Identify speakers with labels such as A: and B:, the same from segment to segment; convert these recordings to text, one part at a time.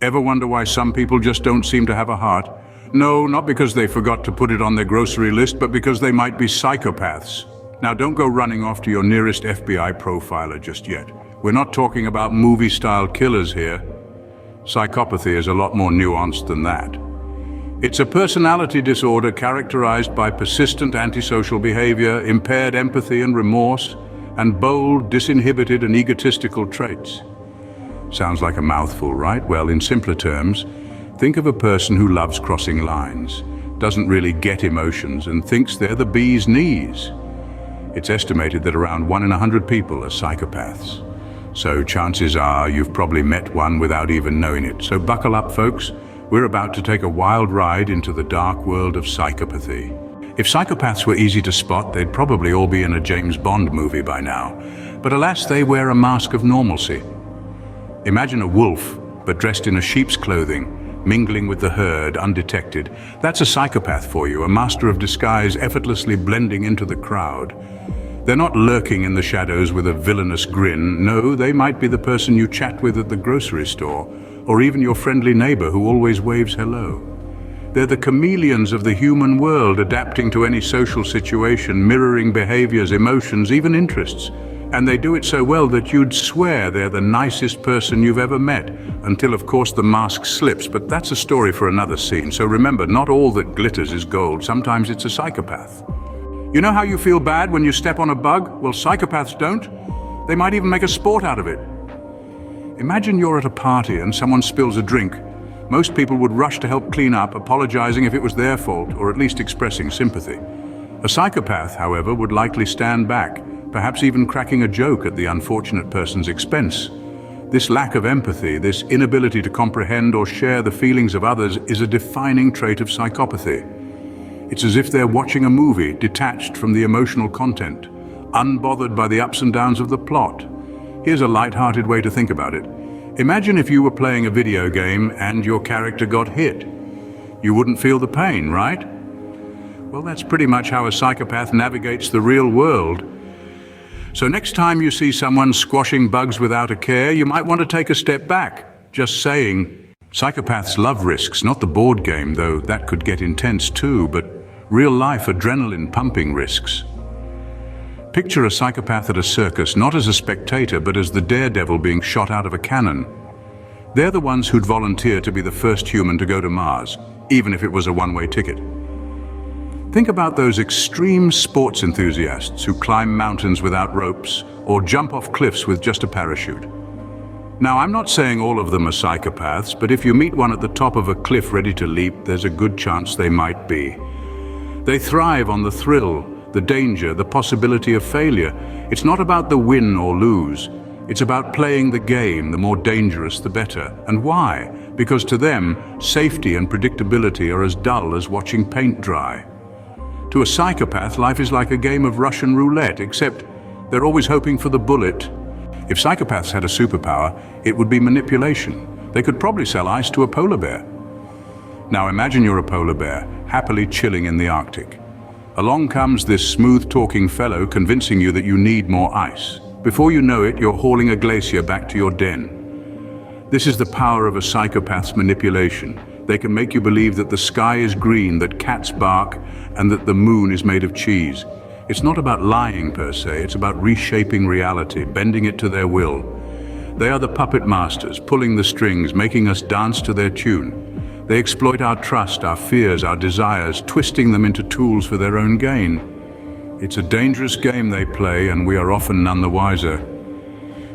A: Ever wonder why some people just don't seem to have a heart? No, not because they forgot to put it on their grocery list, but because they might be psychopaths. Now, don't go running off to your nearest FBI profiler just yet. We're not talking about movie-style killers here. Psychopathy is a lot more nuanced than that. It's a personality disorder characterized by persistent antisocial behavior, impaired empathy and remorse, and bold, disinhibited and egotistical traits. Sounds like a mouthful, right? Well, in simpler terms, think of a person who loves crossing lines, doesn't really get emotions, and thinks they're the bee's knees. It's estimated that around 1 in 100 people are psychopaths. So chances are you've probably met one without even knowing it. So buckle up, folks. We're about to take a wild ride into the dark world of psychopathy. If psychopaths were easy to spot, they'd probably all be in a James Bond movie by now. But alas, they wear a mask of normalcy. Imagine a wolf, but dressed in a sheep's clothing, mingling with the herd undetected. That's a psychopath for you, a master of disguise effortlessly blending into the crowd. They're not lurking in the shadows with a villainous grin. No, they might be the person you chat with at the grocery store, or even your friendly neighbor who always waves hello. They're the chameleons of the human world, adapting to any social situation, mirroring behaviors, emotions, even interests. And they do it so well that you'd swear they're the nicest person you've ever met, until of course the mask slips, but that's a story for another scene. So remember, not all that glitters is gold. Sometimes it's a psychopath. You know how you feel bad when you step on a bug? Well, psychopaths don't. They might even make a sport out of it. Imagine you're at a party and someone spills a drink. Most people would rush to help clean up, apologizing if it was their fault, or at least expressing sympathy. A psychopath, however, would likely stand back, perhaps even cracking a joke at the unfortunate person's expense. This lack of empathy, this inability to comprehend or share the feelings of others, is a defining trait of psychopathy. It's as if they're watching a movie, detached from the emotional content, unbothered by the ups and downs of the plot. Here's a lighthearted way to think about it. Imagine if you were playing a video game and your character got hit. You wouldn't feel the pain, right? Well, that's pretty much how a psychopath navigates the real world. So next time you see someone squashing bugs without a care, you might want to take a step back. Just saying. Psychopaths love risks, not the board game, though that could get intense too, but real-life adrenaline-pumping risks. Picture a psychopath at a circus, not as a spectator, but as the daredevil being shot out of a cannon. They're the ones who'd volunteer to be the first human to go to Mars, even if it was a one-way ticket. Think about those extreme sports enthusiasts who climb mountains without ropes or jump off cliffs with just a parachute. Now, I'm not saying all of them are psychopaths, but if you meet one at the top of a cliff ready to leap, there's a good chance they might be. They thrive on the thrill, the danger, the possibility of failure. It's not about the win or lose. It's about playing the game, the more dangerous, the better. And why? Because to them, safety and predictability are as dull as watching paint dry. To a psychopath, life is like a game of Russian roulette, except they're always hoping for the bullet. If psychopaths had a superpower, it would be manipulation. They could probably sell ice to a polar bear. Now imagine you're a polar bear, happily chilling in the Arctic. Along comes this smooth-talking fellow convincing you that you need more ice. Before you know it, you're hauling a glacier back to your den. This is the power of a psychopath's manipulation. They can make you believe that the sky is green, that cats bark, and that the moon is made of cheese. It's not about lying per se, it's about reshaping reality, bending it to their will. They are the puppet masters, pulling the strings, making us dance to their tune. They exploit our trust, our fears, our desires, twisting them into tools for their own gain. It's a dangerous game they play, and we are often none the wiser.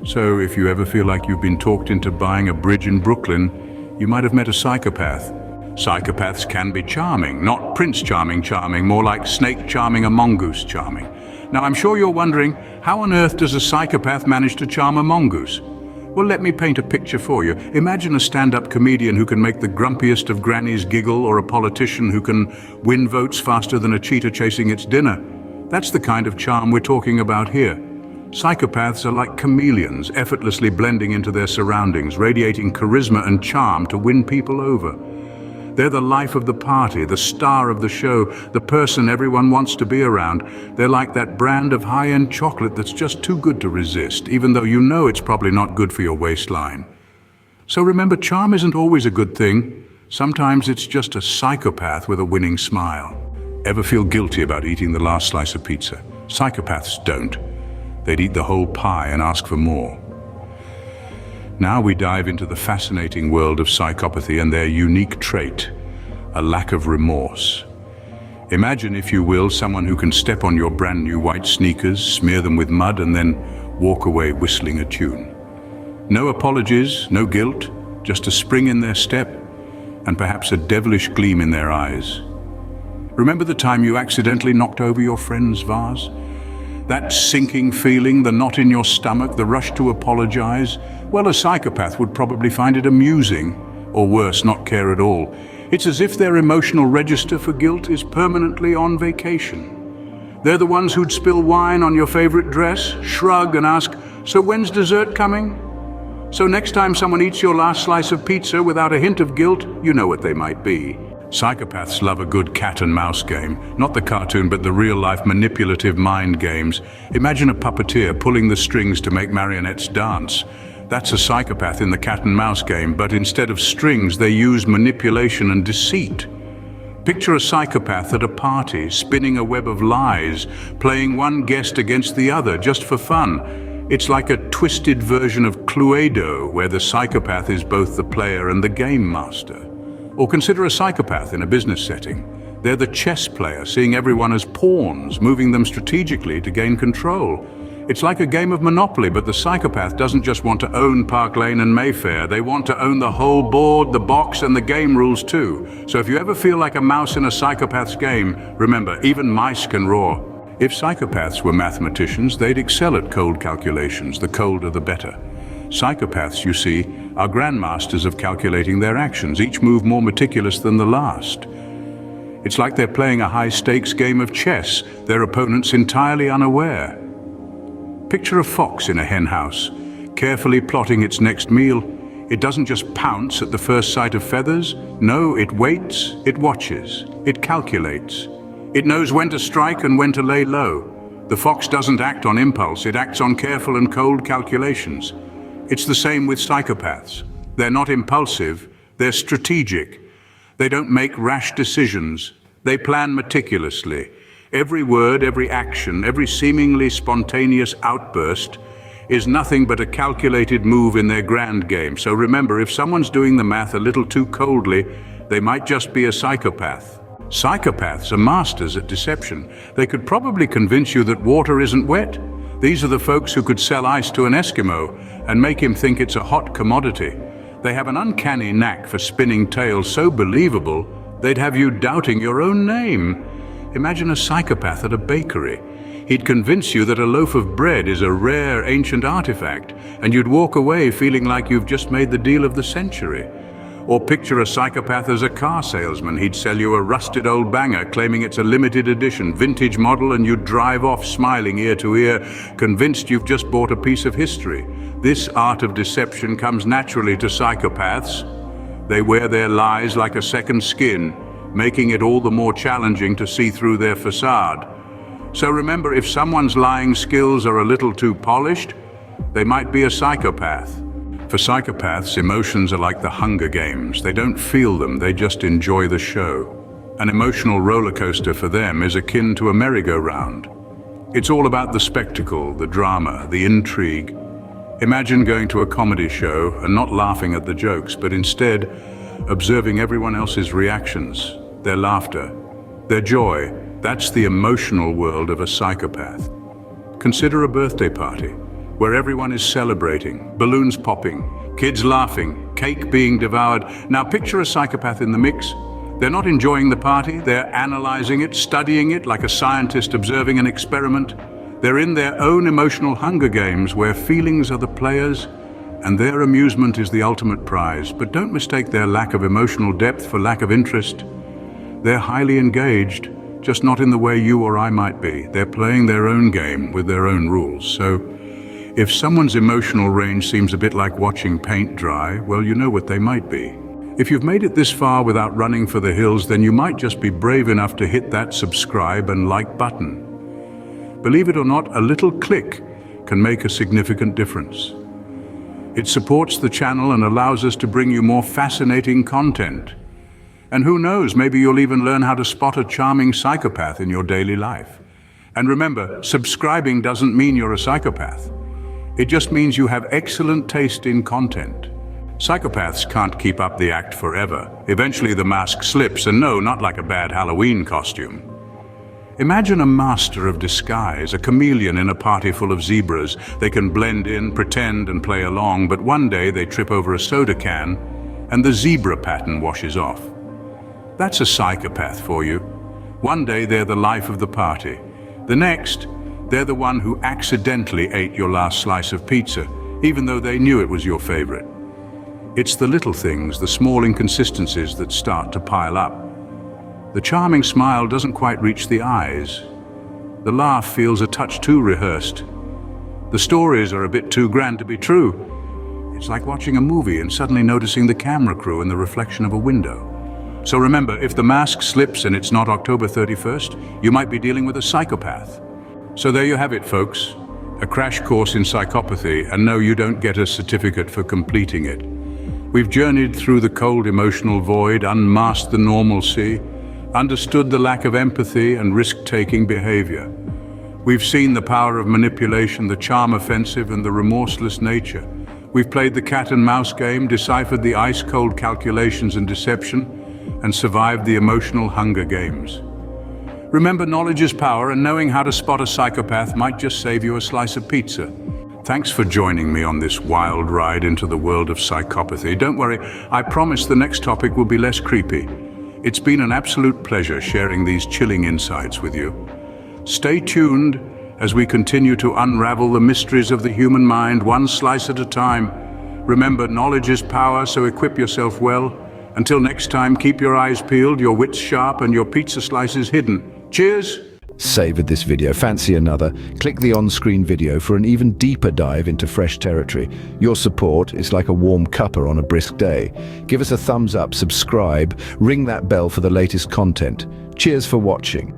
A: So if you ever feel like you've been talked into buying a bridge in Brooklyn, you might have met a psychopath. Psychopaths can be charming, not Prince Charming charming, more like Snake Charming or Mongoose Charming. Now I'm sure you're wondering, how on earth does a psychopath manage to charm a mongoose? Well, let me paint a picture for you. Imagine a stand-up comedian who can make the grumpiest of grannies giggle, or a politician who can win votes faster than a cheetah chasing its dinner. That's the kind of charm we're talking about here. Psychopaths are like chameleons, effortlessly blending into their surroundings, radiating charisma and charm to win people over. They're the life of the party, the star of the show, the person everyone wants to be around. They're like that brand of high-end chocolate that's just too good to resist, even though you know it's probably not good for your waistline. So remember, charm isn't always a good thing. Sometimes it's just a psychopath with a winning smile. Ever feel guilty about eating the last slice of pizza? Psychopaths don't. They'd eat the whole pie and ask for more. Now we dive into the fascinating world of psychopathy and their unique trait, a lack of remorse. Imagine, if you will, someone who can step on your brand new white sneakers, smear them with mud, and then walk away whistling a tune. No apologies, no guilt, just a spring in their step, and perhaps a devilish gleam in their eyes. Remember the time you accidentally knocked over your friend's vase? That sinking feeling, the knot in your stomach, the rush to apologize? Well, a psychopath would probably find it amusing, or worse, not care at all. It's as if their emotional register for guilt is permanently on vacation. They're the ones who'd spill wine on your favorite dress, shrug and ask, "So when's dessert coming?" So next time someone eats your last slice of pizza without a hint of guilt, you know what they might be. Psychopaths love a good cat and mouse game, not the cartoon but the real-life manipulative mind games. Imagine a puppeteer pulling the strings to make marionettes dance. That's a psychopath in the cat and mouse game, but instead of strings, they use manipulation and deceit. Picture a psychopath at a party, spinning a web of lies, playing one guest against the other just for fun. It's like a twisted version of Cluedo, where the psychopath is both the player and the game master. Or consider a psychopath in a business setting. They're the chess player, seeing everyone as pawns, moving them strategically to gain control. It's like a game of Monopoly, but the psychopath doesn't just want to own Park Lane and Mayfair. They want to own the whole board, the box, and the game rules too. So if you ever feel like a mouse in a psychopath's game, remember, even mice can roar. If psychopaths were mathematicians, they'd excel at cold calculations. The colder, the better. Psychopaths, you see, are grandmasters of calculating their actions, each move more meticulous than the last. It's like they're playing a high-stakes game of chess, their opponents entirely unaware. Picture a fox in a henhouse, carefully plotting its next meal. It doesn't just pounce at the first sight of feathers. No, it waits, it watches, it calculates. It knows when to strike and when to lay low. The fox doesn't act on impulse, it acts on careful and cold calculations. It's the same with psychopaths. They're not impulsive, they're strategic. They don't make rash decisions, they plan meticulously. Every word, every action, every seemingly spontaneous outburst is nothing but a calculated move in their grand game. So remember, if someone's doing the math a little too coldly, they might just be a psychopath. Psychopaths are masters at deception. They could probably convince you that water isn't wet. These are the folks who could sell ice to an Eskimo and make him think it's a hot commodity. They have an uncanny knack for spinning tales so believable, they'd have you doubting your own name. Imagine a psychopath at a bakery. He'd convince you that a loaf of bread is a rare ancient artifact, and you'd walk away feeling like you've just made the deal of the century. Or picture a psychopath as a car salesman. He'd sell you a rusted old banger, claiming it's a limited edition, vintage model, and you'd drive off smiling ear to ear, convinced you've just bought a piece of history. This art of deception comes naturally to psychopaths. They wear their lies like a second skin, making it all the more challenging to see through their facade. So remember, if someone's lying skills are a little too polished, they might be a psychopath. For psychopaths, emotions are like the Hunger Games. They don't feel them, they just enjoy the show. An emotional roller coaster for them is akin to a merry-go-round. It's all about the spectacle, the drama, the intrigue. Imagine going to a comedy show and not laughing at the jokes, but instead observing everyone else's reactions, their laughter, their joy. That's the emotional world of a psychopath. Consider a birthday party, where everyone is celebrating, balloons popping, kids laughing, cake being devoured. Now picture a psychopath in the mix. They're not enjoying the party, they're analyzing it, studying it like a scientist observing an experiment. They're in their own emotional Hunger Games where feelings are the players and their amusement is the ultimate prize. But don't mistake their lack of emotional depth for lack of interest. They're highly engaged, just not in the way you or I might be. They're playing their own game with their own rules. So if someone's emotional range seems a bit like watching paint dry, well, you know what they might be. If you've made it this far without running for the hills, then you might just be brave enough to hit that subscribe and like button. Believe it or not, a little click can make a significant difference. It supports the channel and allows us to bring you more fascinating content. And who knows, maybe you'll even learn how to spot a charming psychopath in your daily life. And remember, subscribing doesn't mean you're a psychopath. It just means you have excellent taste in content. Psychopaths can't keep up the act forever. Eventually the mask slips, and no, not like a bad Halloween costume. Imagine a master of disguise, a chameleon in a party full of zebras. They can blend in, pretend, and play along, but one day they trip over a soda can, and the zebra pattern washes off. That's a psychopath for you. One day they're the life of the party. The next, they're the one who accidentally ate your last slice of pizza, even though they knew it was your favorite. It's the little things, the small inconsistencies that start to pile up. The charming smile doesn't quite reach the eyes. The laugh feels a touch too rehearsed. The stories are a bit too grand to be true. It's like watching a movie and suddenly noticing the camera crew in the reflection of a window. So remember, if the mask slips and it's not October 31st, you might be dealing with a psychopath. So there you have it, folks. A crash course in psychopathy, and no, you don't get a certificate for completing it. We've journeyed through the cold emotional void, unmasked the normalcy, understood the lack of empathy and risk-taking behavior. We've seen the power of manipulation, the charm offensive, and the remorseless nature. We've played the cat and mouse game, deciphered the ice-cold calculations and deception, and survived the emotional Hunger Games. Remember, knowledge is power, and knowing how to spot a psychopath might just save you a slice of pizza. Thanks for joining me on this wild ride into the world of psychopathy. Don't worry, I promise the next topic will be less creepy. It's been an absolute pleasure sharing these chilling insights with you. Stay tuned as we continue to unravel the mysteries of the human mind, one slice at a time. Remember, knowledge is power, so equip yourself well. Until next time, keep your eyes peeled, your wits sharp, and your pizza slices hidden. Cheers!
B: Savored this video? Fancy another? Click the on-screen video for an even deeper dive into fresh territory. Your support is like a warm cuppa on a brisk day. Give us a thumbs up, subscribe, ring that bell for the latest content. Cheers for watching.